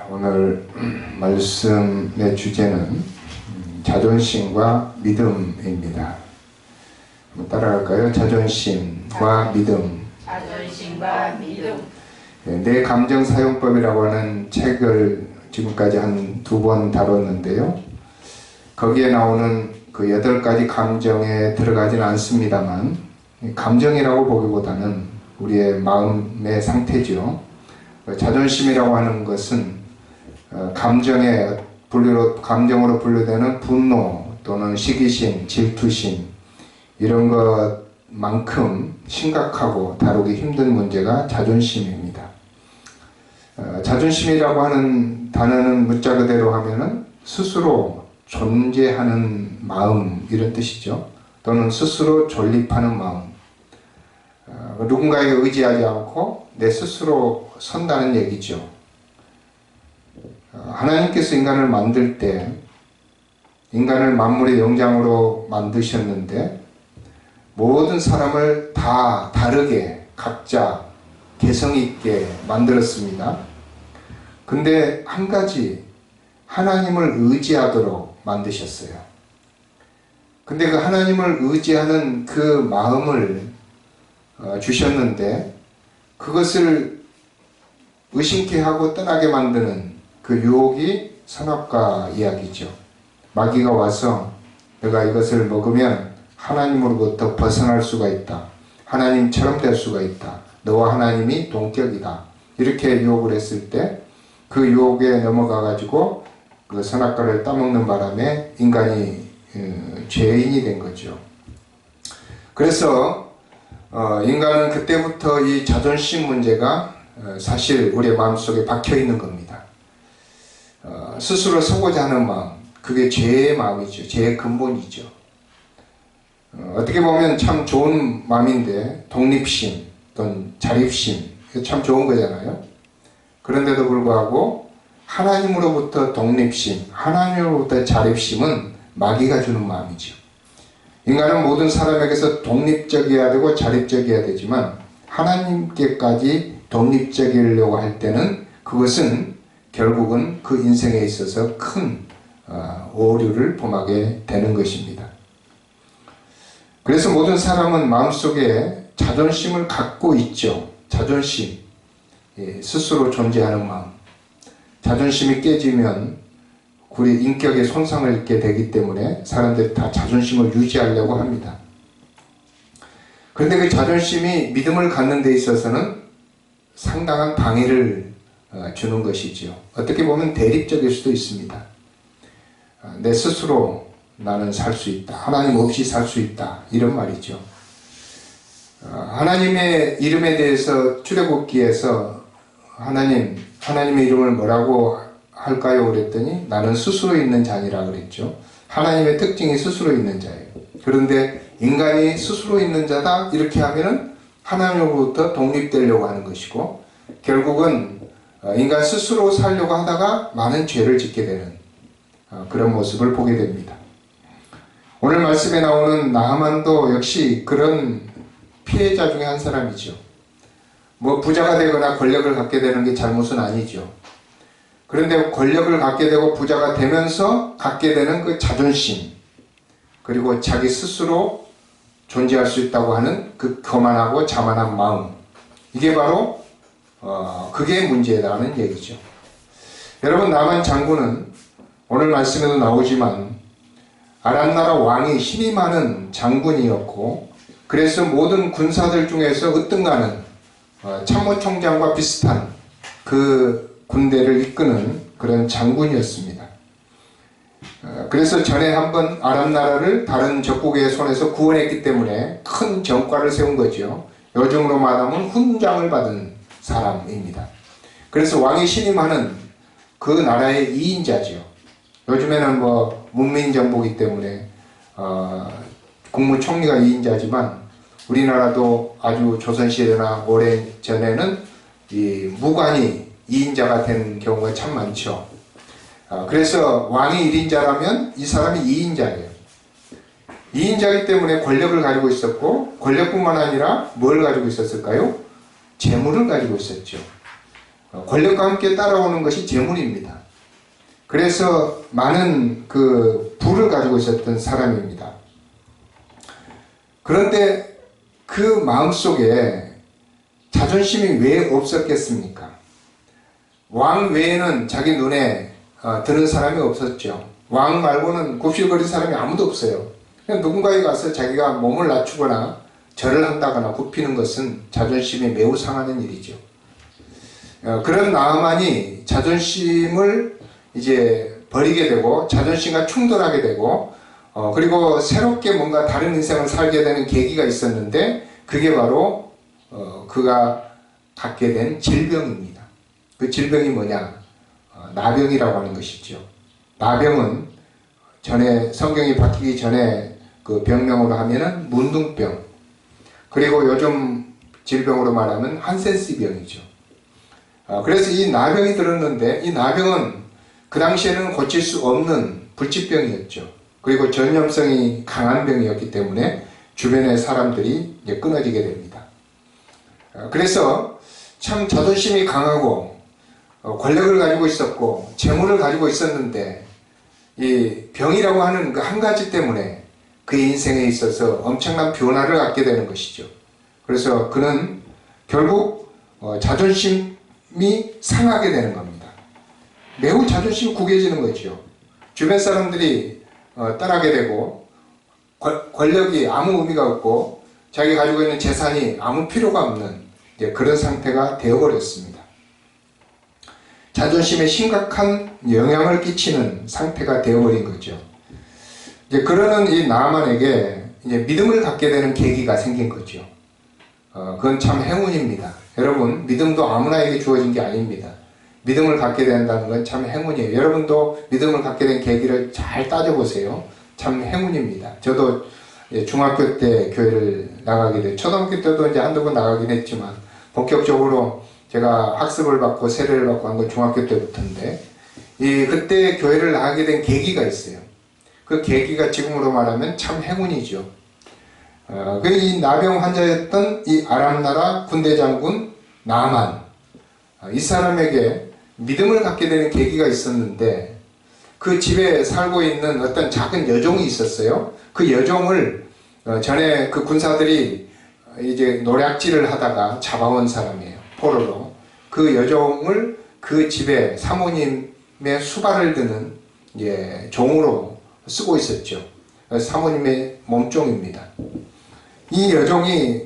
오늘 말씀의 주제는 자존심과 믿음입니다. 한번 따라갈까요? 자존심과 믿음. 자존심과 믿음. 내 감정 사용법이라고 하는 책을 지금까지 한 2번 다뤘는데요. 거기에 나오는 그 8가지 감정에 들어가지는 않습니다만, 감정이라고 보기보다는 우리의 마음의 상태죠. 자존심이라고 하는 것은 감정으로 분류되는 분노 또는 시기심, 질투심 이런 것만큼 심각하고 다루기 힘든 문제가 자존심입니다. 자존심이라고 하는 단어는 문자 그대로 하면은 스스로 존재하는 마음 이런 뜻이죠. 또는 스스로 존립하는 마음. 누군가에게 의지하지 않고 내 스스로 선다는 얘기죠. 하나님께서 인간을 만들 때 인간을 만물의 영장으로 만드셨는데 모든 사람을 다 다르게 각자 개성 있게 만들었습니다. 근데 한 가지 하나님을 의지하도록 만드셨어요. 근데 그 하나님을 의지하는 그 마음을 주셨는데 그것을 의심케 하고 떠나게 만드는 그 유혹이 선악과 이야기죠. 마귀가 와서 내가 이것을 먹으면 하나님으로부터 벗어날 수가 있다. 하나님처럼 될 수가 있다. 너와 하나님이 동격이다. 이렇게 유혹을 했을 때 그 유혹에 넘어가 가지고 그 선악과를 따먹는 바람에 인간이 죄인이 된 거죠. 그래서 인간은 그때부터 이 자존심 문제가 사실 우리의 마음속에 박혀 있는 겁니다. 스스로 서고자 하는 마음, 그게 죄의 마음이죠. 죄의 근본이죠. 어떻게 보면 참 좋은 마음인데 독립심 또는 자립심 참 좋은 거잖아요. 그런데도 불구하고 하나님으로부터 독립심, 하나님으로부터 자립심은 마귀가 주는 마음이죠. 인간은 모든 사람에게서 독립적이어야 되고 자립적이어야 되지만 하나님께까지 독립적이려고 할 때는 그것은 결국은 그 인생에 있어서 큰 오류를 범하게 되는 것입니다. 그래서 모든 사람은 마음속에 자존심을 갖고 있죠. 자존심, 스스로 존재하는 마음. 자존심이 깨지면 우리 인격에 손상을 입게 되기 때문에 사람들이 다 자존심을 유지하려고 합니다. 그런데 그 자존심이 믿음을 갖는 데 있어서는 상당한 방해를 주는 것이죠. 어떻게 보면 대립적일 수도 있습니다. 내 스스로 나는 살 수 있다. 하나님 없이 살 수 있다. 이런 말이죠. 하나님의 이름에 대해서 출애굽기에서 하나님의 이름을 뭐라고 할까요? 그랬더니 나는 스스로 있는 자니라 그랬죠. 하나님의 특징이 스스로 있는 자예요. 그런데 인간이 스스로 있는 자다 이렇게 하면은 하나님으로부터 독립되려고 하는 것이고 결국은 인간 스스로 살려고 하다가 많은 죄를 짓게 되는 그런 모습을 보게 됩니다. 오늘 말씀에 나오는 나하만도 역시 그런 피해자 중에 한 사람이죠. 뭐 부자가 되거나 권력을 갖게 되는 게 잘못은 아니죠. 그런데 권력을 갖게 되고 부자가 되면서 갖게 되는 그 자존심 그리고 자기 스스로 존재할 수 있다고 하는 그 교만하고 자만한 마음 이게 바로 그게 문제라는 얘기죠. 여러분 나만 장군은 오늘 말씀에도 나오지만 아람 나라 왕이 힘이 많은 장군이었고 그래서 모든 군사들 중에서 으뜸가는 참모총장과 비슷한 그 군대를 이끄는 그런 장군이었습니다. 그래서 전에 한번 아람 나라를 다른 적국의 손에서 구원했기 때문에 큰 전과를 세운 거죠. 요즘으로 말하면 훈장을 받은 사람입니다. 그래서 왕이 힘이 많은 그 나라의 2인자죠. 요즘에는 뭐 문민정부이기 때문에 국무총리가 2인자지만 우리나라도 아주 조선시대나 오래전에는 이 무관이 2인자가 된 경우가 참 많죠. 그래서 왕이 1인자라면 이 사람이 2인자예요. 2인자이기 때문에 권력을 가지고 있었고 권력뿐만 아니라 뭘 가지고 있었을까요? 재물을 가지고 있었죠. 권력과 함께 따라오는 것이 재물입니다. 그래서 많은 그 부를 가지고 있었던 사람입니다. 그런데 그 마음속에 자존심이 왜 없었겠습니까? 왕 외에는 자기 눈에 드는 사람이 없었죠. 왕 말고는 굽실거릴 사람이 아무도 없어요. 그냥 누군가에 가서 자기가 몸을 낮추거나 절을 한다거나 굽히는 것은 자존심이 매우 상하는 일이죠. 그런 나아만이 자존심을 이제 버리게 되고 자존심과 충돌하게 되고 그리고 새롭게 뭔가 다른 인생을 살게 되는 계기가 있었는데 그게 바로 그가 갖게 된 질병입니다. 그 질병이 뭐냐? 나병이라고 하는 것이죠. 나병은 전에 성경이 바뀌기 전에 그 병명으로 하면은 문둥병, 그리고 요즘 질병으로 말하면 한센스병이죠. 그래서 이 나병이 들었는데 이 나병은 그 당시에는 고칠 수 없는 불치병이었죠. 그리고 전염성이 강한 병이었기 때문에 주변의 사람들이 이제 끊어지게 됩니다. 그래서 참 자존심이 강하고 권력을 가지고 있었고 재물을 가지고 있었는데 이 병이라고 하는 그 한 가지 때문에 그의 인생에 있어서 엄청난 변화를 갖게 되는 것이죠. 그래서 그는 결국 자존심이 상하게 되는 겁니다. 매우 자존심이 구겨지는 거죠. 주변 사람들이 떠나게 되고 권력이 아무 의미가 없고 자기가 가지고 있는 재산이 아무 필요가 없는 이제 그런 상태가 되어버렸습니다. 자존심에 심각한 영향을 끼치는 상태가 되어버린 거죠. 이제 그러는 이 나아만에게 이제 믿음을 갖게 되는 계기가 생긴 거죠. 그건 참 행운입니다. 여러분, 믿음도 아무나에게 주어진 게 아닙니다. 믿음을 갖게 된다는 건 참 행운이에요. 여러분도 믿음을 갖게 된 계기를 잘 따져보세요. 참 행운입니다. 저도 중학교 때 교회를 나가게 돼, 초등학교 때도 이제 한두 번 나가긴 했지만, 본격적으로 제가 학습을 받고 세례를 받고 한 건 중학교 때부터인데, 그때 교회를 나가게 된 계기가 있어요. 그 계기가 지금으로 말하면 참 행운이죠. 이 나병 환자였던 이 아람 나라 군대 장군 나만, 이 사람에게 믿음을 갖게 되는 계기가 있었는데 그 집에 살고 있는 어떤 작은 여종이 있었어요. 그 여종을 전에 그 군사들이 이제 노략질을 하다가 잡아온 사람이에요. 포로로. 그 여종을 그 집에 사모님의 수발을 드는 종으로 쓰고 있었죠. 사모님의 몸종입니다. 이 여종이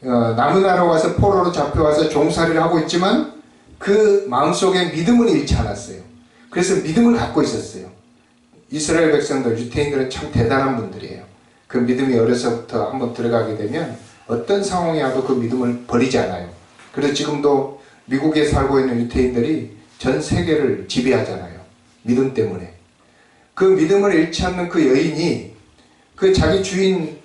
남의 나라 와서 포로로 잡혀와서 종살이를 하고 있지만 그 마음속에 믿음을 잃지 않았어요. 그래서 믿음을 갖고 있었어요. 이스라엘 백성들, 유대인들은 참 대단한 분들이에요. 그 믿음이 어려서부터 한번 들어가게 되면 어떤 상황이 와도 그 믿음을 버리지 않아요. 그래서 지금도 미국에 살고 있는 유대인들이 전 세계를 지배하잖아요. 믿음 때문에. 그 믿음을 잃지 않는 그 여인이 그 자기 주인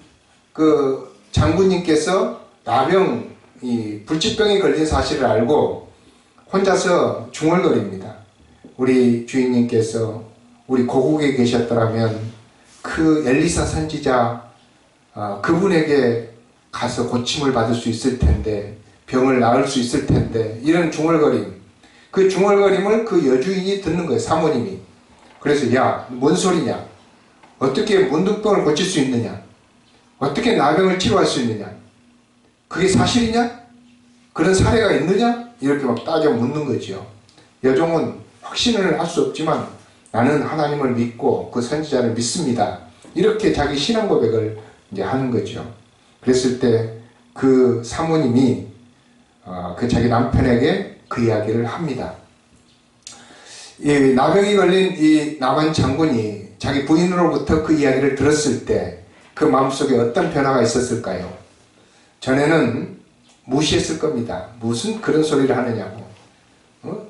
그 장군님께서 나병, 이 불치병에 걸린 사실을 알고 혼자서 중얼거립니다. 우리 주인님께서 우리 고국에 계셨더라면 그 엘리사 선지자 그분에게 가서 고침을 받을 수 있을 텐데, 병을 나을 수 있을 텐데, 이런 중얼거림, 그 중얼거림을 그 여주인이 듣는 거예요. 사모님이. 그래서 야, 뭔 소리냐, 어떻게 문둥병을 고칠 수 있느냐, 어떻게 나병을 치료할 수 있느냐, 그게 사실이냐, 그런 사례가 있느냐, 이렇게 막 따져 묻는 거죠. 여종은 확신을 할 수 없지만 나는 하나님을 믿고 그 선지자를 믿습니다, 이렇게 자기 신앙 고백을 이제 하는 거죠. 그랬을 때 그 사모님이 그 자기 남편에게 그 이야기를 합니다. 이 나병이 걸린 이 나만 장군이 자기 부인으로부터 그 이야기를 들었을 때 그 마음속에 어떤 변화가 있었을까요? 전에는 무시했을 겁니다. 무슨 그런 소리를 하느냐고.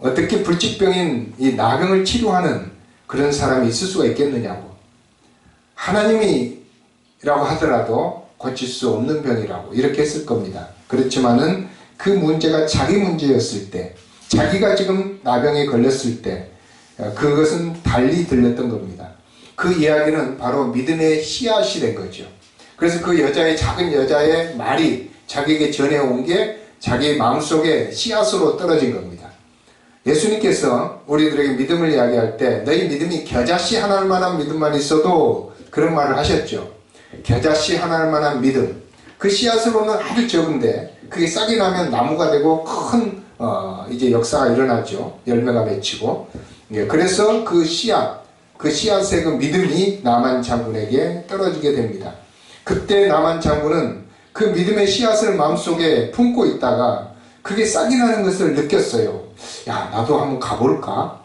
어떻게 불치병인 이 나병을 치료하는 그런 사람이 있을 수가 있겠느냐고. 하나님이라고 하더라도 고칠 수 없는 병이라고 이렇게 했을 겁니다. 그렇지만은 그 문제가 자기 문제였을 때, 자기가 지금 나병에 걸렸을 때 그것은 달리 들렸던 겁니다. 그 이야기는 바로 믿음의 씨앗이 된 거죠. 그래서 그 여자의, 작은 여자의 말이 자기에게 전해온 게 자기 마음속에 씨앗으로 떨어진 겁니다. 예수님께서 우리들에게 믿음을 이야기할 때 너희 믿음이 겨자씨 하나일 만한 믿음만 있어도 그런 말을 하셨죠. 겨자씨 하나일 만한 믿음. 그 씨앗으로는 아주 적은데 그게 싹이 나면 나무가 되고 큰 이제 역사가 일어나죠. 열매가 맺히고. 예, 그래서 그 씨앗의 그 믿음이 나만 장군에게 떨어지게 됩니다. 그때 나만 장군은 그 믿음의 씨앗을 마음속에 품고 있다가 그게 싹이 나는 것을 느꼈어요. 야, 나도 한번 가볼까?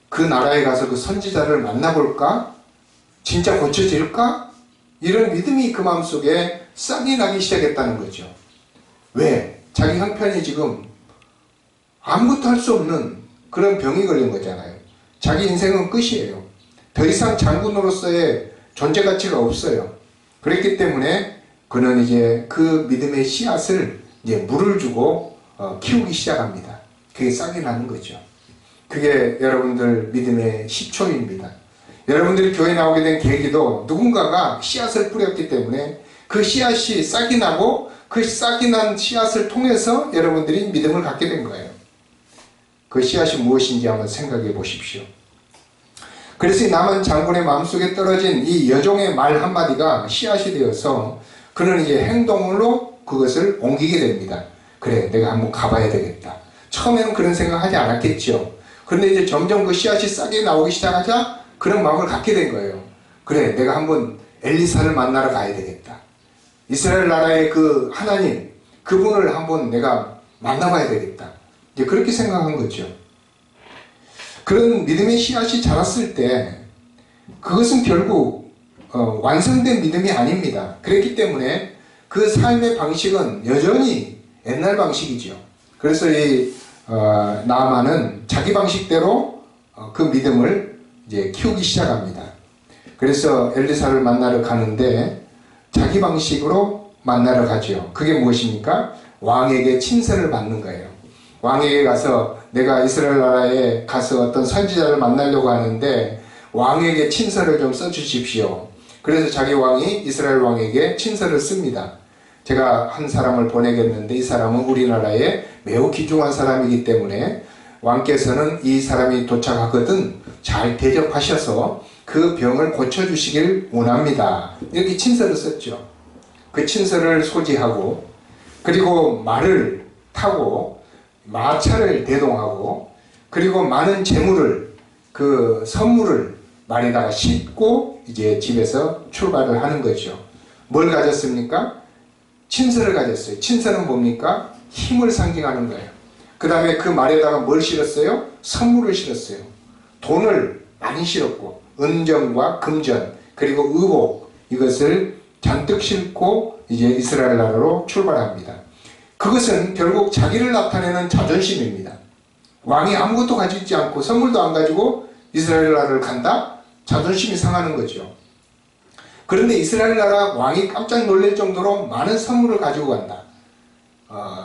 그 나라에 가서 그 선지자를 만나볼까? 진짜 고쳐질까? 이런 믿음이 그 마음속에 싹이 나기 시작했다는 거죠. 왜? 자기 형편이 지금 아무것도 할 수 없는 그런 병이 걸린 거잖아요. 자기 인생은 끝이에요. 더 이상 장군으로서의 존재 가치가 없어요. 그렇기 때문에 그는 이제 그 믿음의 씨앗을 이제 물을 주고 키우기 시작합니다. 그게 싹이 나는 거죠. 그게 여러분들 믿음의 시초입니다. 여러분들이 교회 나오게 된 계기도 누군가가 씨앗을 뿌렸기 때문에 그 씨앗이 싹이 나고 그 싹이 난 씨앗을 통해서 여러분들이 믿음을 갖게 된 거예요. 그 씨앗이 무엇인지 한번 생각해 보십시오. 그래서 이 나만 장군의 마음속에 떨어진 이 여종의 말 한마디가 씨앗이 되어서 그는 이제 행동으로 그것을 옮기게 됩니다. 그래, 내가 한번 가봐야 되겠다. 처음에는 그런 생각하지 않았겠죠. 그런데 이제 점점 그 씨앗이 싹이 나오기 시작하자 그런 마음을 갖게 된 거예요. 그래, 내가 한번 엘리사를 만나러 가야 되겠다. 이스라엘 나라의 그 하나님, 그분을 한번 내가 만나봐야 되겠다. 이제 그렇게 생각한 거죠. 그런 믿음의 씨앗이 자랐을 때 그것은 결국 완성된 믿음이 아닙니다. 그렇기 때문에 그 삶의 방식은 여전히 옛날 방식이죠. 그래서 이 나아만은 자기 방식대로 그 믿음을 이제 키우기 시작합니다. 그래서 엘리사를 만나러 가는데 자기 방식으로 만나러 가죠. 그게 무엇입니까? 왕에게 친서를 받는 거예요. 왕에게 가서 내가 이스라엘 나라에 가서 어떤 선지자를 만나려고 하는데 왕에게 친서를 좀 써주십시오. 그래서 자기 왕이 이스라엘 왕에게 친서를 씁니다. 제가 한 사람을 보내겠는데 이 사람은 우리나라에 매우 귀중한 사람이기 때문에 왕께서는 이 사람이 도착하거든 잘 대접하셔서 그 병을 고쳐주시길 원합니다. 이렇게 친서를 썼죠. 그 친서를 소지하고 그리고 말을 타고 마차를 대동하고 그리고 많은 재물을 그 선물을 말에다가 싣고 이제 집에서 출발을 하는 거죠. 뭘 가졌습니까? 친서를 가졌어요. 친서는 뭡니까? 힘을 상징하는 거예요. 그 다음에 그 말에다가 뭘 실었어요? 선물을 실었어요. 돈을 많이 실었고 은전과 금전 그리고 의복 이것을 잔뜩 싣고 이제 이스라엘 나라로 출발합니다. 그것은 결국 자기를 나타내는 자존심입니다. 왕이 아무것도 가지고 있지 않고 선물도 안 가지고 이스라엘 나라를 간다? 자존심이 상하는 거죠. 그런데 이스라엘 나라 왕이 깜짝 놀랄 정도로 많은 선물을 가지고 간다.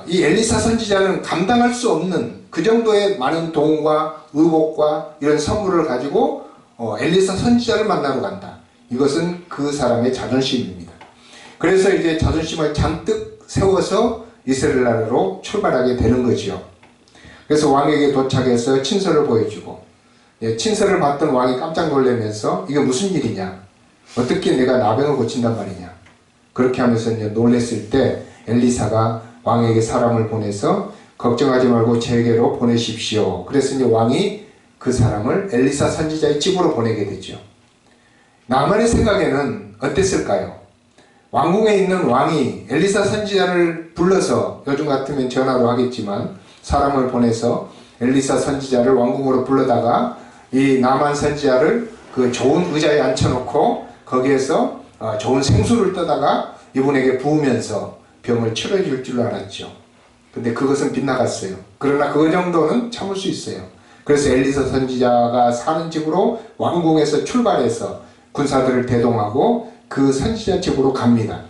이 엘리사 선지자는 감당할 수 없는 그 정도의 많은 돈과 의복과 이런 선물을 가지고 엘리사 선지자를 만나러 간다. 이것은 그 사람의 자존심입니다. 그래서 이제 자존심을 잔뜩 세워서 이스라엘 나라로 출발하게 되는 거죠. 그래서 왕에게 도착해서 친서를 보여주고 친서를 받던 왕이 깜짝 놀라면서 이게 무슨 일이냐? 어떻게 내가 나병을 고친단 말이냐? 그렇게 하면서 이제 놀랬을 때 엘리사가 왕에게 사람을 보내서 걱정하지 말고 제게로 보내십시오. 그래서 이제 왕이 그 사람을 엘리사 선지자의 집으로 보내게 되죠. 나만의 생각에는 어땠을까요? 왕궁에 있는 왕이 엘리사 선지자를 불러서 요즘 같으면 전화로 하겠지만 사람을 보내서 엘리사 선지자를 왕궁으로 불러다가 이 나만 선지자를 그 좋은 의자에 앉혀놓고 거기에서 좋은 생수를 떠다가 이분에게 부으면서 병을 치료해 줄 알았죠. 근데 그것은 빗나갔어요. 그러나 그 정도는 참을 수 있어요. 그래서 엘리사 선지자가 사는 집으로 왕궁에서 출발해서 군사들을 대동하고 그 선지자 집으로 갑니다.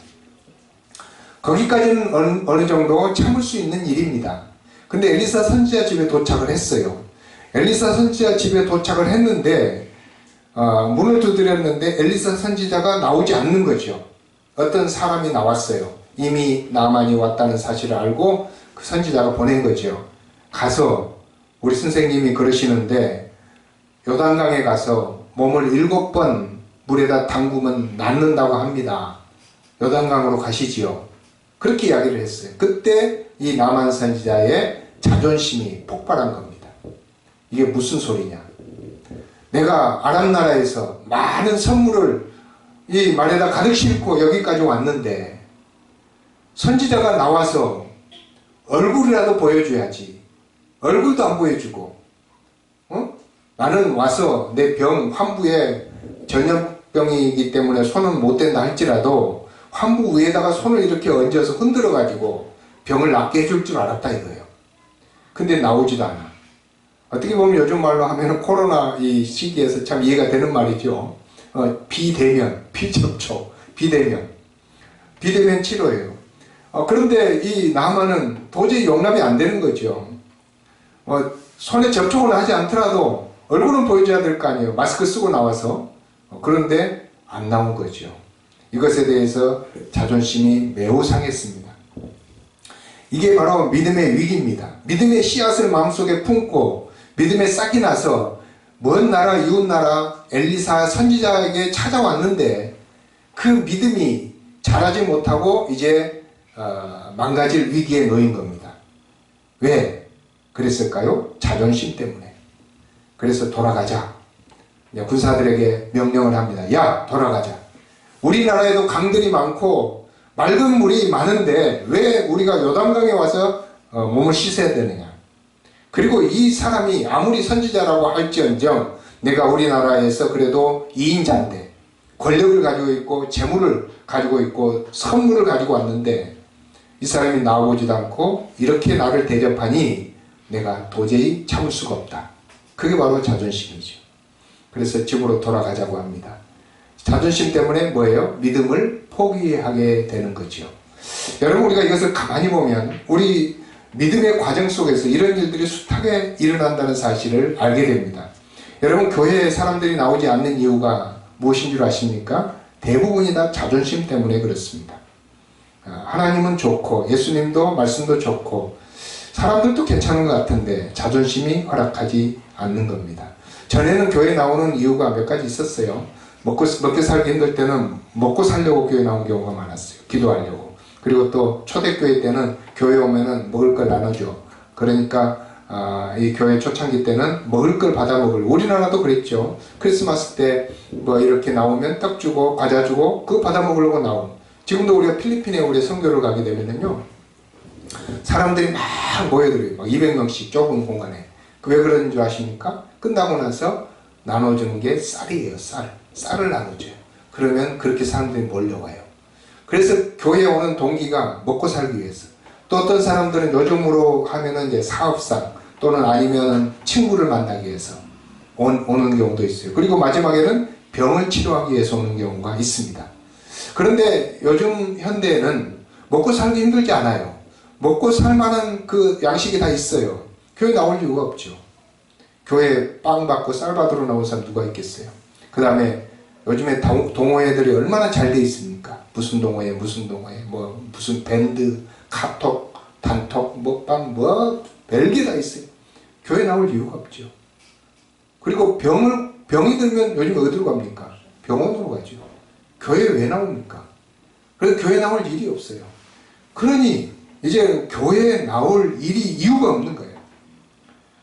거기까지는 어느 정도 참을 수 있는 일입니다. 근데 엘리사 선지자 집에 도착을 했어요. 엘리사 선지자 집에 도착을 했는데 문을 두드렸는데 엘리사 선지자가 나오지 않는 거죠. 어떤 사람이 나왔어요. 이미 나만이 왔다는 사실을 알고 그 선지자가 보낸 거죠. 가서 우리 선생님이 그러시는데 요단강에 가서 몸을 7번 물에다 담그면 낫는다고 합니다. 요단강으로 가시지요. 그렇게 이야기를 했어요. 그때 이 나만 선지자의 자존심이 폭발한 겁니다. 이게 무슨 소리냐? 내가 아람 나라에서 많은 선물을 이 말에다 가득 싣고 여기까지 왔는데 선지자가 나와서 얼굴이라도 보여줘야지. 얼굴도 안 보여주고, 나는 와서 내 병 환부에 전염병이기 때문에 손은 못 댄다 할지라도 환부 위에다가 손을 이렇게 얹어서 흔들어 가지고 병을 낫게 해줄 줄 알았다 이거예요. 근데 나오지도 않아. 어떻게 보면 요즘 말로 하면 코로나 이 시기에서 참 이해가 되는 말이죠. 비대면, 비접촉, 비대면 치료예요. 그런데 이 나만은 도저히 용납이 안 되는 거죠. 손에 접촉을 하지 않더라도 얼굴은 보여줘야 될 거 아니에요. 마스크 쓰고 나와서. 그런데 안 나온 거죠. 이것에 대해서 자존심이 매우 상했습니다. 이게 바로 믿음의 위기입니다. 믿음의 씨앗을 마음속에 품고 믿음의 싹이 나서 먼 나라 이웃 나라 엘리사 선지자에게 찾아왔는데 그 믿음이 자라지 못하고 이제 망가질 위기에 놓인 겁니다. 왜 그랬을까요? 자존심 때문에. 그래서 돌아가자. 군사들에게 명령을 합니다. 야, 돌아가자. 우리나라에도 강들이 많고 맑은 물이 많은데 왜 우리가 요단강에 와서 몸을 씻어야 되느냐. 그리고 이 사람이 아무리 선지자라고 할지언정 내가 우리나라에서 그래도 2인자인데 권력을 가지고 있고 재물을 가지고 있고 선물을 가지고 왔는데 이 사람이 나오지도 않고 이렇게 나를 대접하니 내가 도저히 참을 수가 없다. 그게 바로 자존심이죠. 그래서 집으로 돌아가자고 합니다. 자존심 때문에 뭐예요? 믿음을 포기하게 되는 거죠. 여러분, 우리가 이것을 가만히 보면 우리 믿음의 과정 속에서 이런 일들이 숱하게 일어난다는 사실을 알게 됩니다. 여러분, 교회에 사람들이 나오지 않는 이유가 무엇인 줄 아십니까? 대부분이 다 자존심 때문에 그렇습니다. 하나님은 좋고 예수님도 말씀도 좋고 사람들도 괜찮은 것 같은데 자존심이 허락하지 않는 겁니다. 전에는 교회 나오는 이유가 몇 가지 있었어요. 먹고 살기 힘들 때는 먹고 살려고 교회 나온 경우가 많았어요. 기도하려고. 그리고 또 초대교회 때는 교회 오면은 먹을 걸 나눠줘. 그러니까 이 교회 초창기 때는 먹을 걸 받아 먹을. 우리나라도 그랬죠. 크리스마스 때 뭐 이렇게 나오면 떡 주고 과자 주고 그거 받아 먹으려고 나온. 지금도 우리가 필리핀에 우리 선교를 가게 되면은요, 사람들이 막 모여들어요. 막 200명씩 좁은 공간에. 왜 그러는 줄 아십니까? 끝나고 나서 나눠주는 게 쌀이에요. 쌀을 나눠줘요. 그러면 그렇게 사람들이 몰려와요. 그래서 교회에 오는 동기가 먹고 살기 위해서. 또 어떤 사람들은 요즘으로 하면은 이제 사업상 또는 아니면 친구를 만나기 위해서 오는 경우도 있어요. 그리고 마지막에는 병을 치료하기 위해서 오는 경우가 있습니다. 그런데 요즘 현대에는 먹고 살기 힘들지 않아요. 먹고 살만한 그 양식이 다 있어요. 교회 나올 이유가 없죠. 교회 빵 받고 쌀 받으러 나온 사람 누가 있겠어요. 그 다음에 요즘에 동호회들이 얼마나 잘 돼 있습니까? 무슨 동호회, 뭐 무슨 밴드, 카톡, 단톡, 먹방, 뭐 별게 다 있어요. 교회 나올 이유가 없죠. 그리고 병이 들면 요즘 어디로 갑니까? 병원으로 가죠. 교회 왜 나옵니까? 그래서 교회 나올 일이 없어요. 그러니 이제 교회에 나올 이유가 없는 거예요.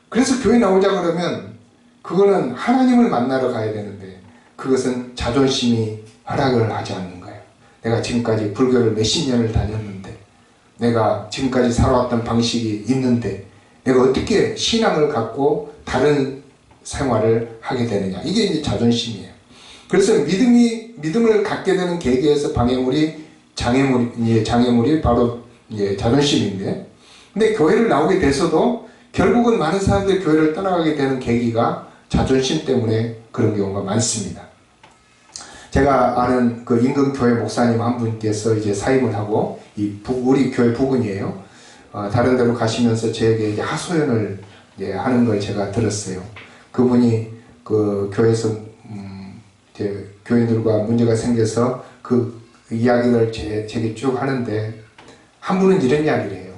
그래서 교회 나오자 그러면 그거는 하나님을 만나러 가야 되는데 그것은 자존심이 허락을 하지 않는 거예요. 내가 지금까지 불교를 몇십 년을 다녔는데 내가 지금까지 살아왔던 방식이 있는데 내가 어떻게 신앙을 갖고 다른 생활을 하게 되느냐. 이게 이제 자존심이에요. 그래서 믿음을 갖게 되는 계기에서 장애물이 바로 자존심인데, 근데 교회를 나오게 돼서도 결국은 많은 사람들이 교회를 떠나가게 되는 계기가 자존심 때문에 그런 경우가 많습니다. 제가 아는 그 인근교회 목사님 한 분께서 이제 사임을 하고 우리 교회 부근이에요. 다른 데로 가시면서 저에게 이제 하소연을 하는 걸 제가 들었어요. 그분이 그 교회에서 이제 교인들과 문제가 생겨서 그 이야기를 제게 쭉 하는데 한 분은 이런 이야기를 해요.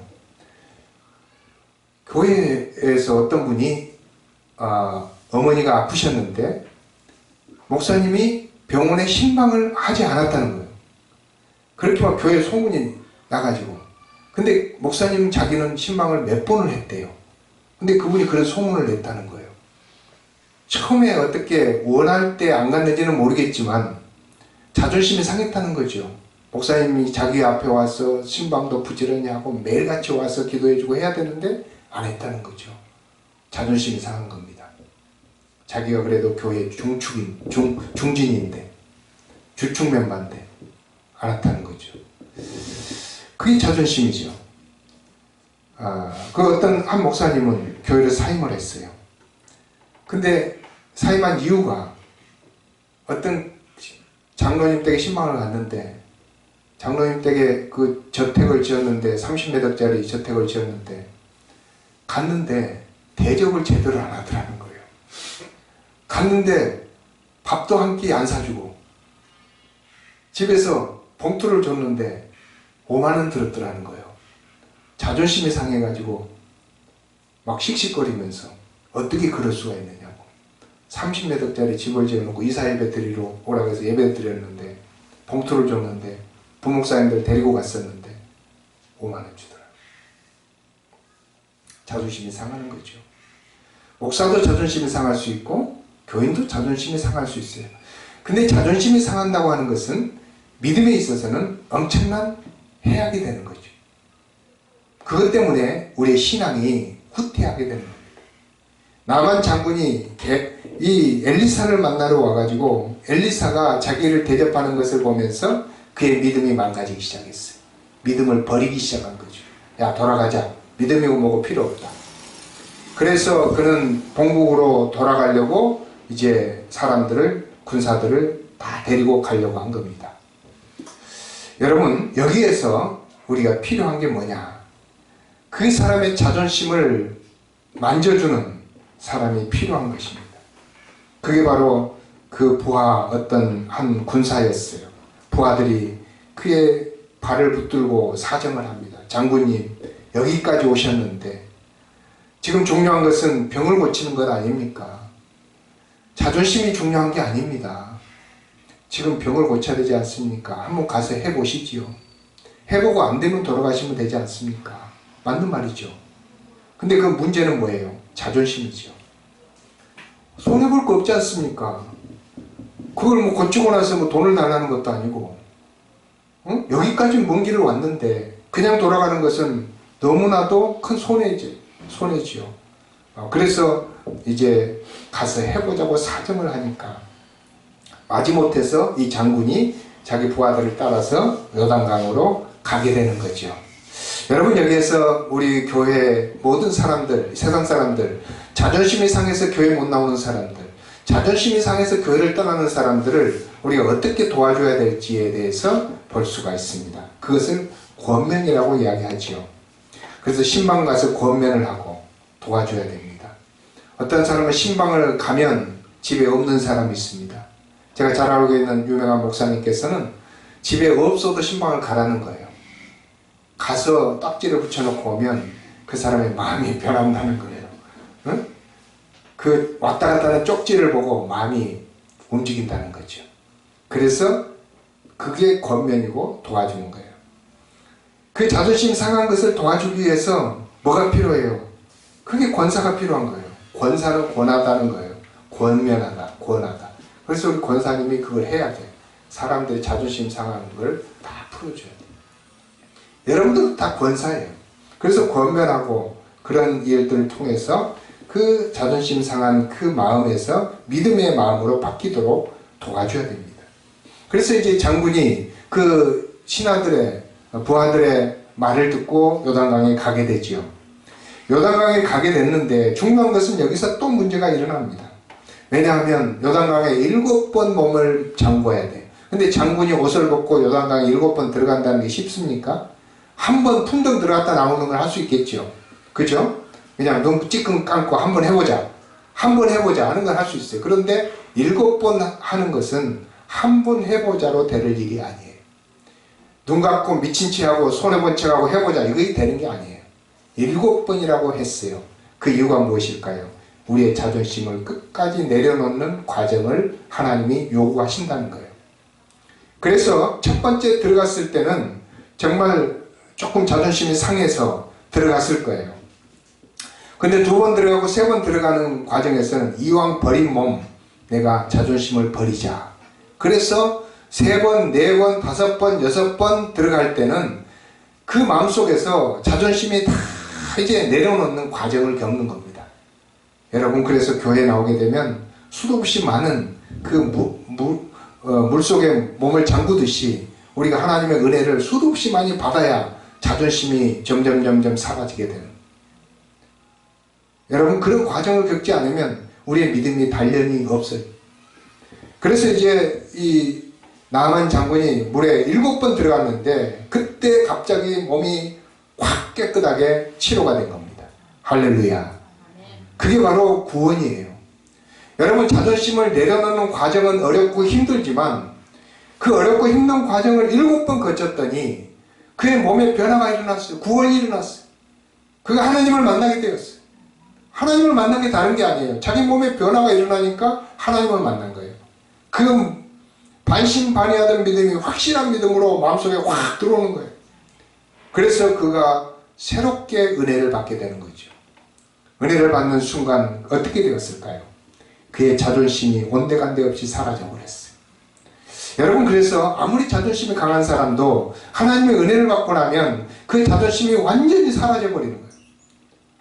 교회에서 어떤 분이 어머니가 아프셨는데 목사님이 병원에 신방을 하지 않았다는 거예요. 그렇게 막 교회 소문이 나가지고. 근데 목사님 자기는 신방을 몇 번을 했대요. 근데 그분이 그런 소문을 냈다는 거예요. 처음에 어떻게 원할 때 안 갔는지는 모르겠지만 자존심이 상했다는 거죠. 목사님이 자기 앞에 와서 신방도 부지런히 하고 매일같이 와서 기도해주고 해야 되는데 안 했다는 거죠. 자존심이 상한 겁니다. 자기가 그래도 교회 중진인데 주축 멤버인데 안 했다는 거죠. 그게 자존심이죠. 그 어떤 한 목사님은 교회를 사임을 했어요. 근데 사임한 이유가 어떤 장로님 댁에 신방을 갔는데 장로님 댁에 그 저택을 지었는데 30m짜리 저택을 지었는데 갔는데 대접을 제대로 안 하더라는 거예요. 갔는데 밥도 한 끼 안 사주고 집에서 봉투를 줬는데 5만 원 들었더라는 거예요. 자존심이 상해가지고 막 씩씩거리면서 어떻게 그럴 수가 있느냐고. 30m짜리 집을 지어놓고 이사 예배 드리러 오라고 해서 예배 드렸는데 봉투를 줬는데 부목사님들 데리고 갔었는데 5만 원 주더라고요. 자존심이 상하는 거죠. 목사도 자존심이 상할 수 있고 교인도 자존심이 상할 수 있어요. 근데 자존심이 상한다고 하는 것은 믿음에 있어서는 엄청난 해악이 되는 거죠. 그것 때문에 우리의 신앙이 후퇴하게 되는 겁니다. 나만 장군이 이 엘리사를 만나러 와가지고 엘리사가 자기를 대접하는 것을 보면서 그의 믿음이 망가지기 시작했어요. 믿음을 버리기 시작한 거죠. 야, 돌아가자. 믿음이고 뭐고 필요 없다. 그래서 그는 본국으로 돌아가려고 이제 군사들을 다 데리고 가려고 한 겁니다. 여러분, 여기에서 우리가 필요한 게 뭐냐? 그 사람의 자존심을 만져주는 사람이 필요한 것입니다. 그게 바로 그 부하 어떤 한 군사였어요. 부하들이 그의 발을 붙들고 사정을 합니다. 장군님, 여기까지 오셨는데 지금 중요한 것은 병을 고치는 것 아닙니까? 자존심이 중요한 게 아닙니다. 지금 병을 고쳐야 되지 않습니까? 한번 가서 해보시지요. 해보고 안 되면 돌아가시면 되지 않습니까? 맞는 말이죠. 근데 그 문제는 뭐예요? 자존심이죠. 손해볼 거 없지 않습니까? 그걸 뭐 고치고 나서 뭐 돈을 달라는 것도 아니고, 응? 여기까지 먼 길을 왔는데 그냥 돌아가는 것은 너무나도 큰 손해지요. 그래서 이제 가서 해보자고 사정을 하니까 마지못해서 이 장군이 자기 부하들을 따라서 요단강으로 가게 되는 거죠. 여러분, 여기에서 우리 교회 모든 사람들, 세상 사람들, 자존심이 상해서 교회 못 나오는 사람들, 자존심이 상해서 교회를 떠나는 사람들을 우리가 어떻게 도와줘야 될지에 대해서 볼 수가 있습니다. 그것을 권면이라고 이야기하죠. 그래서 신방 가서 권면을 하고 도와줘야 됩니다. 어떤 사람은 신방을 가면 집에 없는 사람이 있습니다. 제가 잘 알고 있는 유명한 목사님께서는 집에 없어도 신방을 가라는 거예요. 가서 딱지를 붙여놓고 오면 그 사람의 마음이 변한다는 거예요. 응? 그 왔다 갔다 하는 쪽지를 보고 마음이 움직인다는 거죠. 그래서 그게 권면이고 도와주는 거예요. 그 자존심 상한 것을 도와주기 위해서 뭐가 필요해요? 그게 권사가 필요한 거예요. 권사는 권하다는 거예요. 권면하다, 권하다. 그래서 우리 권사님이 그걸 해야 돼요. 사람들이 자존심 상하는 걸 다 풀어줘야 돼요. 여러분들도 다 권사예요. 그래서 권면하고 그런 일들을 통해서 그 자존심 상한 그 마음에서 믿음의 마음으로 바뀌도록 도와줘야 됩니다. 그래서 이제 장군이 그 신하들의 부하들의 말을 듣고 요단강에 가게 되지요. 요단강에 가게 됐는데 중요한 것은 여기서 또 문제가 일어납니다. 왜냐하면 요단강에 7번 몸을 잠궈야 돼요. 근데 장군이 옷을 벗고 요단강에 7번 들어간다는 게 쉽습니까? 한 번 풍덩 들어갔다 나오는 걸 할 수 있겠죠. 그죠? 그냥 너무 찌끔 감고 한번 해보자. 한번 해보자 하는 걸 할 수 있어요. 그런데 7번 하는 것은 한 번 해보자로 될 일이 아니에요. 눈 감고 미친 체 하고 손해본 척하고 해보자. 이거 되는 게 아니에요. 7번이라고 했어요. 그 이유가 무엇일까요? 우리의 자존심을 끝까지 내려놓는 과정을 하나님이 요구하신다는 거예요. 그래서 첫 번째 들어갔을 때는 정말 조금 자존심이 상해서 들어갔을 거예요. 근데 2번 들어가고 3번 들어가는 과정에서는 이왕 버린 몸, 내가 자존심을 버리자. 그래서 3번, 4번, 5번, 6번 들어갈 때는 그 마음속에서 자존심이 다 이제 내려놓는 과정을 겪는 겁니다. 여러분, 그래서 교회에 나오게 되면 수도 없이 많은 그 물속에 몸을 잠그듯이 우리가 하나님의 은혜를 수도 없이 많이 받아야 자존심이 점점 사라지게 되는. 여러분, 그런 과정을 겪지 않으면 우리의 믿음이 단련이 없어요. 그래서 이제 이 나만 장군이 물에 7번 들어갔는데 그때 갑자기 몸이 확 깨끗하게 치료가 된 겁니다. 할렐루야. 그게 바로 구원이에요. 여러분, 자존심을 내려놓는 과정은 어렵고 힘들지만 그 어렵고 힘든 과정을 7번 거쳤더니 그의 몸에 변화가 일어났어요. 구원이 일어났어요. 그가 하나님을 만나게 되었어요. 하나님을 만난 게 다른 게 아니에요. 자기 몸에 변화가 일어나니까 하나님을 만난 거예요. 그 반신반의하던 믿음이 확실한 믿음으로 마음속에 확 들어오는 거예요. 그래서 그가 새롭게 은혜를 받게 되는 거죠. 은혜를 받는 순간 어떻게 되었을까요? 그의 자존심이 온데간데 없이 사라져 버렸어요. 여러분, 그래서 아무리 자존심이 강한 사람도 하나님의 은혜를 받고 나면 그 자존심이 완전히 사라져 버리는 거예요.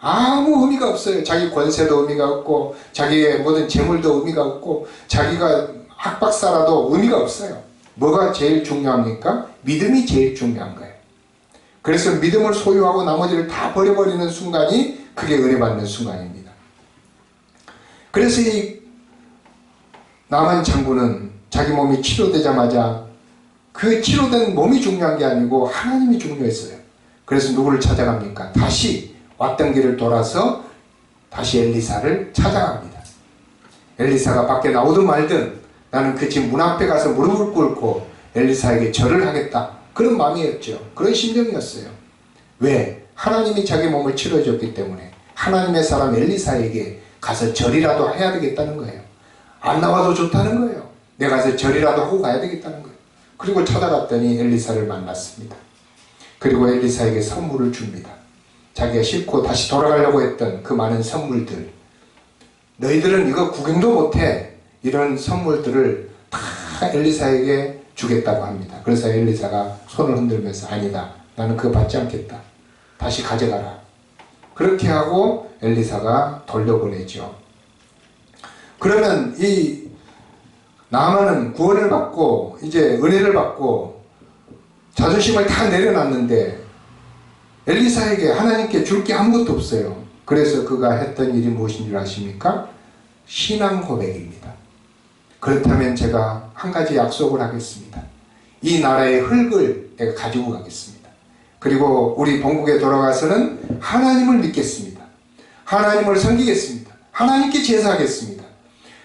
아무 의미가 없어요. 자기 권세도 의미가 없고 자기의 모든 재물도 의미가 없고 자기가 학박사라도 의미가 없어요. 뭐가 제일 중요합니까? 믿음이 제일 중요한 거예요. 그래서 믿음을 소유하고 나머지를 다 버려버리는 순간이 그게 은혜 받는 순간입니다. 그래서 이 나만 장군은 자기 몸이 치료되자마자 그 치료된 몸이 중요한 게 아니고 하나님이 중요했어요. 그래서 누구를 찾아갑니까? 다시 왔던 길을 돌아서 다시 엘리사를 찾아갑니다. 엘리사가 밖에 나오든 말든 나는 그 집 문 앞에 가서 무릎을 꿇고 엘리사에게 절을 하겠다. 그런 마음이었죠. 그런 심정이었어요. 왜? 하나님이 자기 몸을 치료해 줬기 때문에 하나님의 사람 엘리사에게 가서 절이라도 해야 되겠다는 거예요. 안 나와도 좋다는 거예요. 내가 가서 절이라도 하고 가야 되겠다는 거예요. 그리고 찾아갔더니 엘리사를 만났습니다. 그리고 엘리사에게 선물을 줍니다. 자기가 싣고 다시 돌아가려고 했던 그 많은 선물들, 너희들은 이거 구경도 못해. 이런 선물들을 다 엘리사에게 주겠다고 합니다. 그래서 엘리사가 손을 흔들면서 아니다. 나는 그거 받지 않겠다. 다시 가져가라. 그렇게 하고 엘리사가 돌려보내죠. 그러면 이 나아만은 구원을 받고 이제 은혜를 받고 자존심을 다 내려놨는데 엘리사에게 하나님께 줄 게 아무것도 없어요. 그래서 그가 했던 일이 무엇인 줄 아십니까? 신앙 고백입니다. 그렇다면 제가 한 가지 약속을 하겠습니다. 이 나라의 흙을 내가 가지고 가겠습니다. 그리고 우리 본국에 돌아가서는 하나님을 믿겠습니다. 하나님을 섬기겠습니다. 하나님께 제사하겠습니다.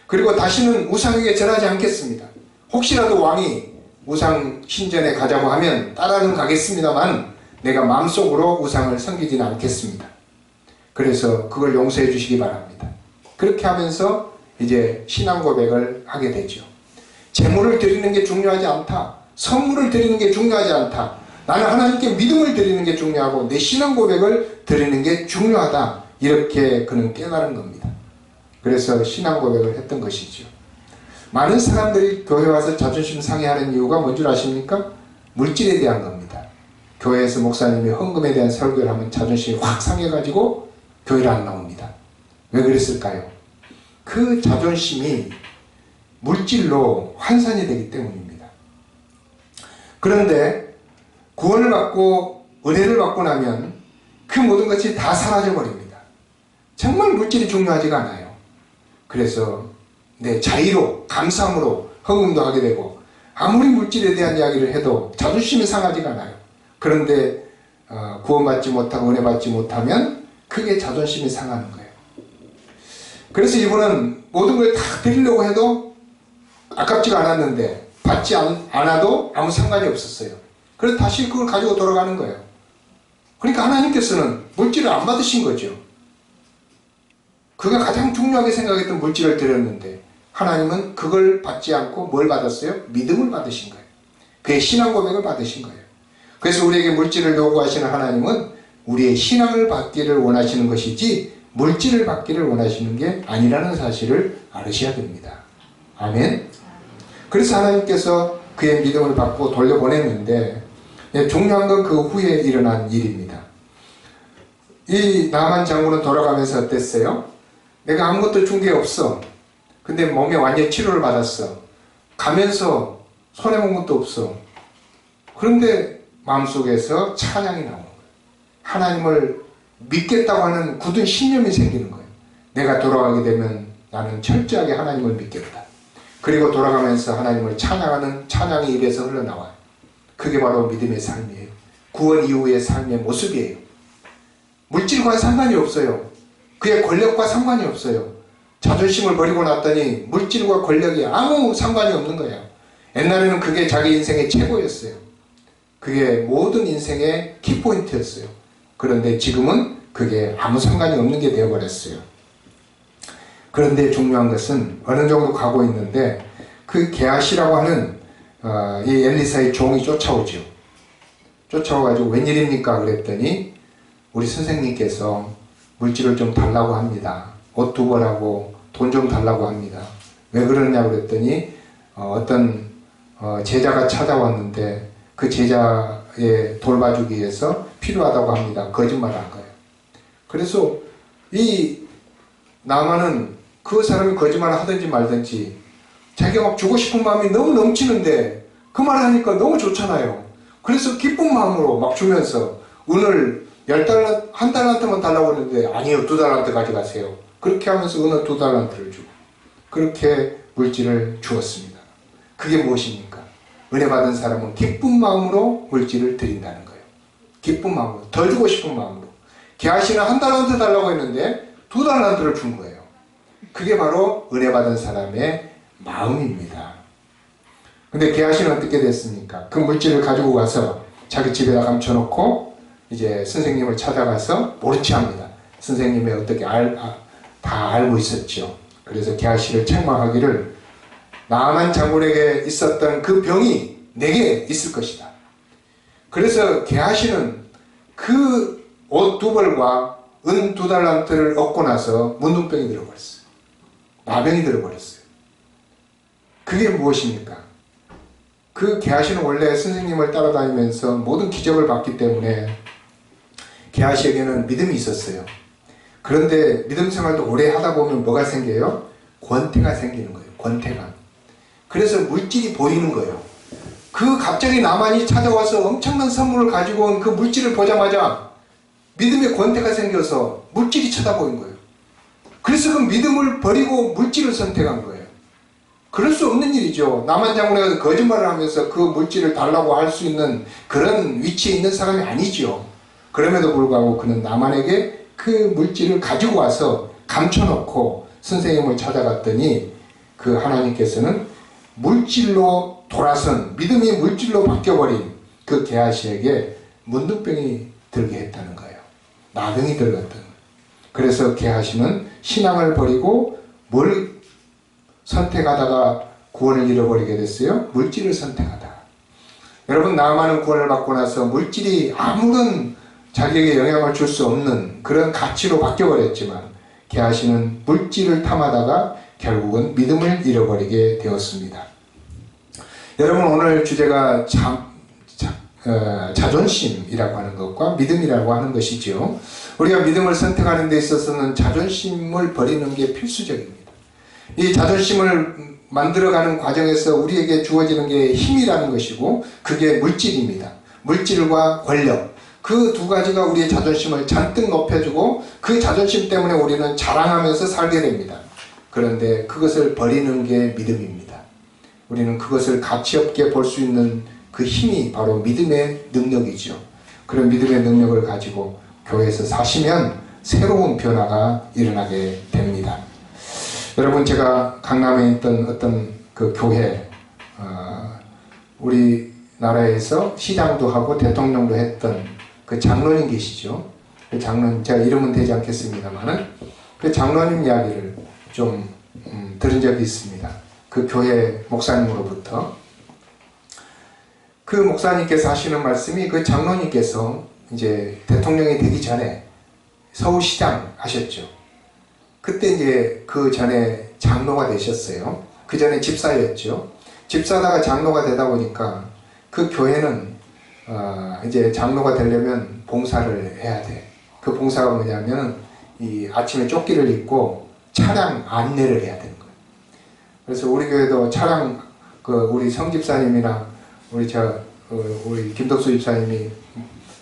그리고 다시는 우상에게 절하지 않겠습니다. 혹시라도 왕이 우상 신전에 가자고 하면 따라는 가겠습니다만 내가 마음속으로 우상을 섬기지는 않겠습니다. 그래서 그걸 용서해 주시기 바랍니다. 그렇게 하면서 이제 신앙 고백을 하게 되죠. 재물을 드리는 게 중요하지 않다. 선물을 드리는 게 중요하지 않다. 나는 하나님께 믿음을 드리는 게 중요하고 내 신앙 고백을 드리는 게 중요하다. 이렇게 그는 깨달은 겁니다. 그래서 신앙 고백을 했던 것이죠. 많은 사람들이 교회 와서 자존심 상해하는 이유가 뭔 줄 아십니까? 물질에 대한 겁니다. 교회에서 목사님이 헌금에 대한 설교를 하면 자존심이 확 상해가지고 교회를 안 나옵니다. 왜 그랬을까요? 그 자존심이 물질로 환산이 되기 때문입니다. 그런데 구원을 받고 은혜를 받고 나면 그 모든 것이 다 사라져 버립니다. 정말 물질이 중요하지가 않아요. 그래서 내 자의로 감사함으로 헌금도 하게 되고 아무리 물질에 대한 이야기를 해도 자존심이 상하지가 않아요. 그런데 구원받지 못하고 은혜 받지 못하면 그게 자존심이 상하는 거예요. 그래서 이분은 모든 걸 다 드리려고 해도 아깝지가 않았는데 받지 않아도 아무 상관이 없었어요. 그래서 다시 그걸 가지고 돌아가는 거예요. 그러니까 하나님께서는 물질을 안 받으신 거죠. 그가 가장 중요하게 생각했던 물질을 드렸는데 하나님은 그걸 받지 않고 뭘 받았어요? 믿음을 받으신 거예요. 그의 신앙 고백을 받으신 거예요. 그래서 우리에게 물질을 요구하시는 하나님은 우리의 신앙을 받기를 원하시는 것이지 물질을 받기를 원하시는 게 아니라는 사실을 알으셔야 됩니다. 아멘. 그래서 하나님께서 그의 믿음을 받고 돌려보냈는데 중요한 건 그 후에 일어난 일입니다. 이 나만 장군은 돌아가면서 어땠어요? 내가 아무것도 준 게 없어. 근데 몸에 완전히 치료를 받았어. 가면서 손해본 것도 없어. 그런데 마음속에서 찬양이 나오는 거예요. 하나님을 믿겠다고 하는 굳은 신념이 생기는 거예요. 내가 돌아가게 되면 나는 철저하게 하나님을 믿겠다. 그리고 돌아가면서 하나님을 찬양하는 찬양이 입에서 흘러나와요. 그게 바로 믿음의 삶이에요. 구원 이후의 삶의 모습이에요. 물질과 상관이 없어요. 그의 권력과 상관이 없어요. 자존심을 버리고 났더니 물질과 권력이 아무 상관이 없는 거예요. 옛날에는 그게 자기 인생의 최고였어요. 그게 모든 인생의 키포인트였어요. 그런데 지금은 그게 아무 상관이 없는 게 되어버렸어요. 그런데 중요한 것은 어느 정도 가고 있는데 그 게하시라고 하는 이 엘리사의 종이 쫓아오죠. 쫓아와가지고 웬일입니까? 그랬더니 우리 선생님께서 물질을 좀 달라고 합니다. 옷 두 벌하고 돈 좀 달라고 합니다. 왜 그러냐 그랬더니 어떤 제자가 찾아왔는데 그 제자의 돌봐주기 위해서 필요하다고 합니다. 거짓말을 한 거예요. 그래서 이 나만은 그 사람이 거짓말을 하든지 말든지 자기가 막 주고 싶은 마음이 너무 넘치는데 그 말을 하니까 너무 좋잖아요. 그래서 기쁜 마음으로 막 주면서 은을 10달러, 한 달란트만 달라고 했는데 아니요 2달란트 가져가세요. 그렇게 하면서 은을 2달란트를 주고 그렇게 물질을 주었습니다. 그게 무엇입니까? 은혜 받은 사람은 기쁜 마음으로 물질을 드린다는 거예요. 기쁜 마음으로, 더 주고 싶은 마음으로. 게하시는 1달란트 달라고 했는데 2달란트를 준 거예요. 그게 바로 은혜 받은 사람의 마음입니다. 근데 게하시는 어떻게 됐습니까? 그 물질을 가지고 가서 자기 집에다 감춰놓고 이제 선생님을 찾아가서 모른 체 합니다. 선생님이 어떻게 다 알고 있었죠. 그래서 게하시를 책망하기를 나만 장군에게 있었던 그 병이 내게 있을 것이다. 그래서 게하시는 그 옷 2벌과 은 2달란트를 얻고 나서 문둥병이 들어버렸어요. 나병이 들어버렸어요. 그게 무엇입니까? 그 게하시는 원래 선생님을 따라다니면서 모든 기적을 봤기 때문에 게하시에게는 믿음이 있었어요. 그런데 믿음 생활도 오래 하다 보면 뭐가 생겨요? 권태가 생기는 거예요. 권태가. 그래서 물질이 보이는 거예요. 그 갑자기 나만이 찾아와서 엄청난 선물을 가지고 온 그 물질을 보자마자 믿음의 권태가 생겨서 물질이 쳐다보인 거예요. 그래서 그 믿음을 버리고 물질을 선택한 거예요. 그럴 수 없는 일이죠. 나만 장군에게 거짓말을 하면서 그 물질을 달라고 할 수 있는 그런 위치에 있는 사람이 아니죠. 그럼에도 불구하고 그는 나만에게 그 물질을 가지고 와서 감춰놓고 선생님을 찾아갔더니 그 하나님께서는 물질로 돌아선 믿음이 물질로 바뀌어버린 그 게하시에게 문둥병이 들게 했다는 거예요. 나병이 들었던 거예요. 그래서 게하시는 신앙을 버리고 뭘 선택하다가 구원을 잃어버리게 됐어요? 물질을 선택하다. 여러분 나아만은 구원을 받고 나서 물질이 아무런 자기에게 영향을 줄 수 없는 그런 가치로 바뀌어버렸지만 게하시는 물질을 탐하다가 결국은 믿음을 잃어버리게 되었습니다. 여러분 오늘 주제가 자존심이라고 하는 것과 믿음이라고 하는 것이죠. 우리가 믿음을 선택하는 데 있어서는 자존심을 버리는 게 필수적입니다. 이 자존심을 만들어가는 과정에서 우리에게 주어지는 게 힘이라는 것이고 그게 물질입니다. 물질과 권력 그 두 가지가 우리의 자존심을 잔뜩 높여주고 그 자존심 때문에 우리는 자랑하면서 살게 됩니다. 그런데 그것을 버리는 게 믿음입니다. 우리는 그것을 가치없게 볼 수 있는 그 힘이 바로 믿음의 능력이죠. 그런 믿음의 능력을 가지고 교회에서 사시면 새로운 변화가 일어나게 됩니다. 여러분 제가 강남에 있던 어떤 그 교회 우리나라에서 시장도 하고 대통령도 했던 그 그 장로님 계시죠. 그 장로님, 제가 이름은 되지 않겠습니다만은 그 장로님 이야기를 좀 들은 적이 있습니다. 그 교회 목사님으로부터. 그 목사님께서 하시는 말씀이 그 장로님께서 이제 대통령이 되기 전에 서울시장 하셨죠. 그때 이제 그 전에 장로가 되셨어요. 그 전에 집사였죠. 집사다가 장로가 되다 보니까 그 교회는 이제 장로가 되려면 봉사를 해야 돼. 그 봉사가 뭐냐면 이 아침에 조끼를 입고 차량 안내를 해야 되는 거예요. 그래서 우리 교회도 차량 우리 성집사님이랑 우리 김덕수 집사님이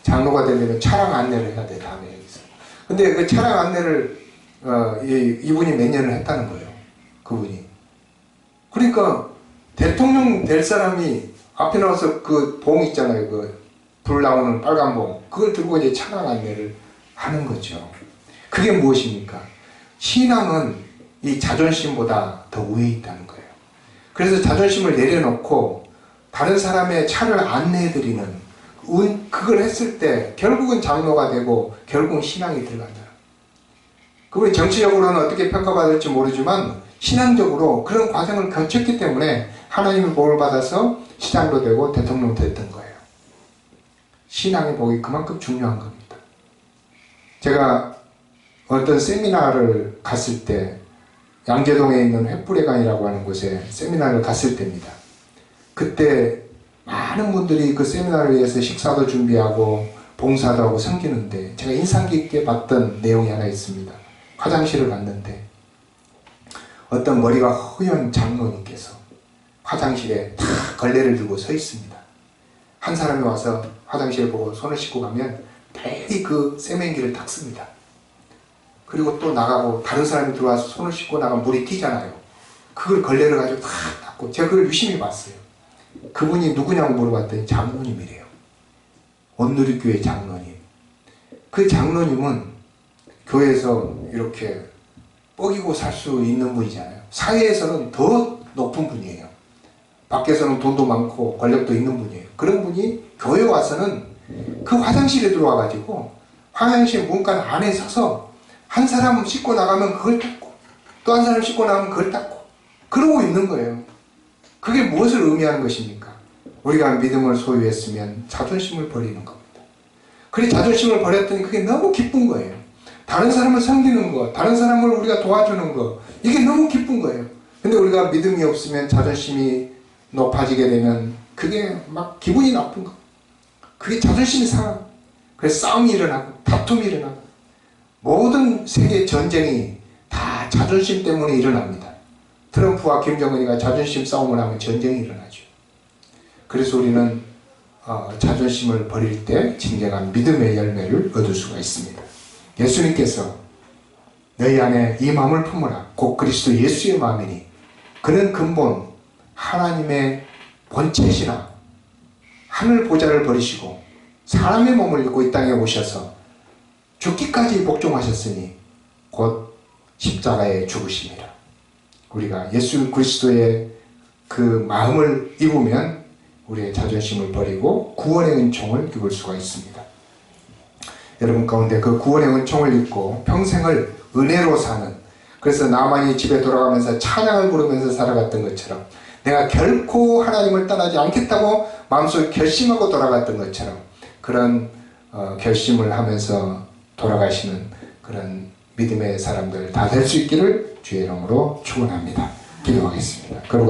장로가 되려면 차량 안내를 해야 돼, 다음에 여기서. 근데 그 차량 안내를 이분이 몇 년을 했다는 거예요. 그분이. 그러니까 대통령 될 사람이 앞에 나와서 그 봉 있잖아요. 그 불 나오는 빨간 봉. 그걸 들고 이제 차량 안내를 하는 거죠. 그게 무엇입니까? 신앙은 이 자존심보다 더 위에 있다는 거예요. 그래서 자존심을 내려놓고 다른 사람의 차를 안내해드리는 그걸 했을 때 결국은 장로가 되고 결국은 신앙이 들어간다. 그분이 정치적으로는 어떻게 평가받을지 모르지만 신앙적으로 그런 과정을 거쳤기 때문에 하나님의 복을 받아서 시장도 되고 대통령도 됐던 거예요. 신앙의 복이 그만큼 중요한 겁니다. 제가 어떤 세미나를 갔을 때 양재동에 있는 횃불회관이라고 하는 곳에 세미나를 갔을 때입니다. 그때 많은 분들이 그 세미나를 위해서 식사도 준비하고 봉사도 하고 섬기는데 제가 인상 깊게 봤던 내용이 하나 있습니다. 화장실을 갔는데 어떤 머리가 허연 장로님께서 화장실에 다 걸레를 들고 서 있습니다. 한 사람이 와서 화장실을 보고 손을 씻고 가면 매일 그 세면기를 닦습니다. 그리고 또 나가고 다른 사람이 들어와서 손을 씻고 나가면 물이 튀잖아요. 그걸 걸레를 가지고 다 닦고 제가 그걸 유심히 봤어요. 그분이 누구냐고 물어봤더니 장로님이래요. 온누리교회 장로님. 그 장로님은 교회에서 이렇게 뻐기고 살 수 있는 분이잖아요. 사회에서는 더 높은 분이에요. 밖에서는 돈도 많고 권력도 있는 분이에요. 그런 분이 교회 와서는 그 화장실에 들어와가지고 화장실 문간 안에 서서 한 사람 씻고 나가면 그걸 닦고 또 한 사람 씻고 나가면 그걸 닦고 그러고 있는 거예요. 그게 무엇을 의미하는 것입니까? 우리가 믿음을 소유했으면 자존심을 버리는 겁니다. 그래 자존심을 버렸더니 그게 너무 기쁜 거예요. 다른 사람을 섬기는 거, 다른 사람을 우리가 도와주는 거, 이게 너무 기쁜 거예요. 근데 우리가 믿음이 없으면 자존심이 높아지게 되면 그게 막 기분이 나쁜 거. 그게 자존심이 상하고, 그래서 싸움이 일어나고, 다툼이 일어나고, 모든 세계 전쟁이 다 자존심 때문에 일어납니다. 트럼프와 김정은이가 자존심 싸움을 하면 전쟁이 일어나죠. 그래서 우리는 자존심을 버릴 때 진정한 믿음의 열매를 얻을 수가 있습니다. 예수님께서 너희 안에 이 마음을 품으라. 곧 그리스도 예수의 마음이니 그는 근본 하나님의 본체시나 하늘 보좌를 버리시고 사람의 몸을 입고 이 땅에 오셔서 죽기까지 복종하셨으니 곧 십자가에 죽으심이라. 우리가 예수 그리스도의 그 마음을 입으면 우리의 자존심을 버리고 구원의 은총을 입을 수가 있습니다. 여러분 가운데 그 구원의 은총을 입고 평생을 은혜로 사는, 그래서 나만이 집에 돌아가면서 찬양을 부르면서 살아갔던 것처럼 내가 결코 하나님을 떠나지 않겠다고 마음속에 결심하고 돌아갔던 것처럼 그런 결심을 하면서 돌아가시는 그런 믿음의 사람들 다 될 수 있기를 주의 이름으로 축원합니다. 기도하겠습니다.